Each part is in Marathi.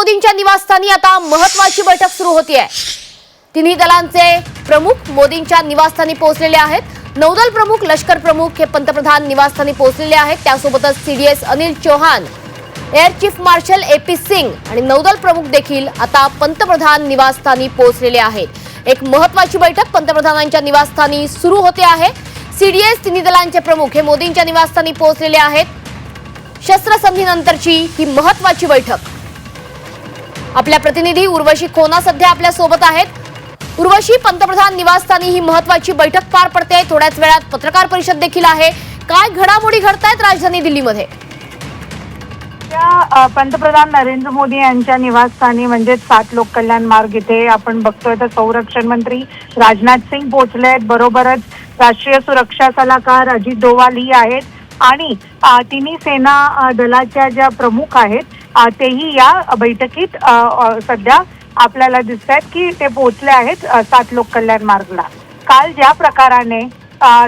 मोदींच्या निवासस्थानी आता महत्त्वाची बैठक सुरू होतीये। तिन्ही दलांचे प्रमुख मोदींच्या निवासस्थानी पोहोचलेले आहेत। नौदल प्रमुख, लष्कर प्रमुख हे पंतप्रधान निवासस्थानी पोहोचलेले आहेत। त्यासोबतच CDS Anil Chauhan, air chief marshal A. सिंग आणि नौदल प्रमुख देखील आता पंतप्रधान निवासस्थानी पोहोचलेले आहेत। एक महत्त्वाची बैठक पंतप्रधानांच्या निवासस्थानी सुरू होते आहे। सीडीएस तिन्ही दलांचे प्रमुख हे मोदींच्या निवासस्थानी पोहोचलेले आहेत। शस्त्रसंधीनंतरची ही महत्त्वाची बैठक। आपल्या प्रतिनिधी उर्वशी खोना सध्या आपल्या सोबत आहेत। उर्वशी, पंतप्रधान निवासस्थानी ही महत्त्वाची बैठक पार पडते। थोड्याच वेळात पत्रकार परिषद देखील आहे। काय घडामोडी घडतायत राजधानी दिल्लीमध्ये? पंतप्रधान नरेंद्र मोदी यांच्या निवासस्थानी म्हणजे 7 लोक कल्याण मार्ग इथे आपण बघतोय तर संरक्षण मंत्री राजनाथ सिंग पोहोचले आहेत। बरोबरच राष्ट्रीय सुरक्षा सल्लागार अजित डोवाल ही आहेत आणि तिन्ही सेना दलाच्या ज्या प्रमुख आहेत तेही या बैठकीत सध्या आपल्याला दिसत आहेत की ते पोहोचले आहेत 7 लोक कल्याण मार्गला। काल ज्या प्रकाराने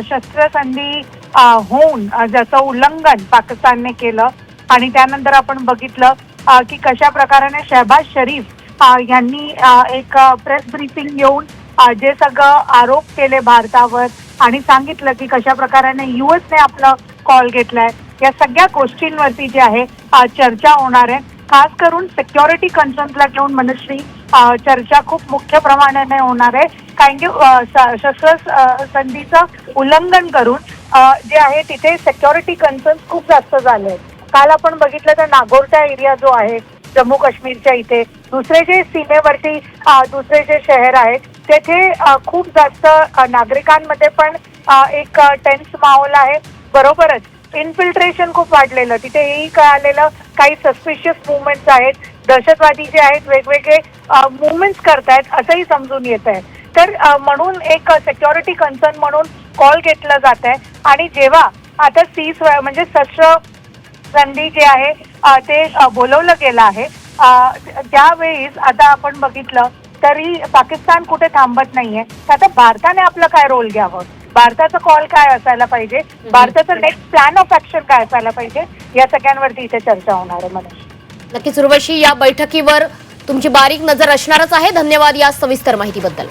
शस्त्रसंधी होऊन ज्याचं उल्लंघन पाकिस्तानने केलं आणि त्यानंतर आपण बघितलं की कशा प्रकाराने शहबाज शरीफ यांनी एक प्रेस ब्रीफिंग घेऊन जे सगळं आरोप केले भारतावर आणि सांगितलं की कशा प्रकाराने यूएसने आपलं कॉल घेतलाय, या सगळ्या गोष्टींवरती जे आहे चर्चा होणार आहे। खास करून सिक्युरिटी कन्सर्न्सला घेऊन मनश्री चर्चा खूप मुख्य प्रमाणाने होणार आहे, कारण की शस्त्रसंधीचं उल्लंघन करून जे आहे तिथे सिक्युरिटी कन्सर्न्स खूप जास्त झाले आहेत। काल आपण बघितलं तर नागोरचा एरिया जो आहे जम्मू काश्मीरच्या इथे, दुसरे जे सीमेवरती दुसरे जे शहर आहेत तेथे खूप जास्त नागरिकांमध्ये पण एक टेन्स माहोल आहे। बरोबरच इन्फिल्ट्रेशन खूप वाढलेलं, तिथे हेही कळालेलं काही सस्पिशियस मुवमेंट्स आहेत, दहशतवादी जे आहेत वेगवेगळे मुवमेंट्स करतायत असंही समजून येत आहे। तर म्हणून एक सिक्युरिटी कन्सर्न म्हणून कॉल घेतला जात आहे आणि जेव्हा आता सीज म्हणजे शस्त्र संधी जे आहे ते बोलवलं गेलं आहे त्यावेळीस आता आपण बघितलं तरी पाकिस्तान कुठे थांबत नाहीये। आता भारताने आपलं काय रोल घ्यावं, भारताचा कॉल काय असायला पाहिजे, भारताचं नेक्स्ट प्लॅन ऑफ ऍक्शन काय असायला पाहिजे, या सगळ्यांवरती इथे चर्चा होणार आहे। मनोज, नक्कीच उर्वशी, या बैठकीवर तुमची बारीक नजर असणारच आहे। धन्यवाद या सविस्तर माहितीबद्दल।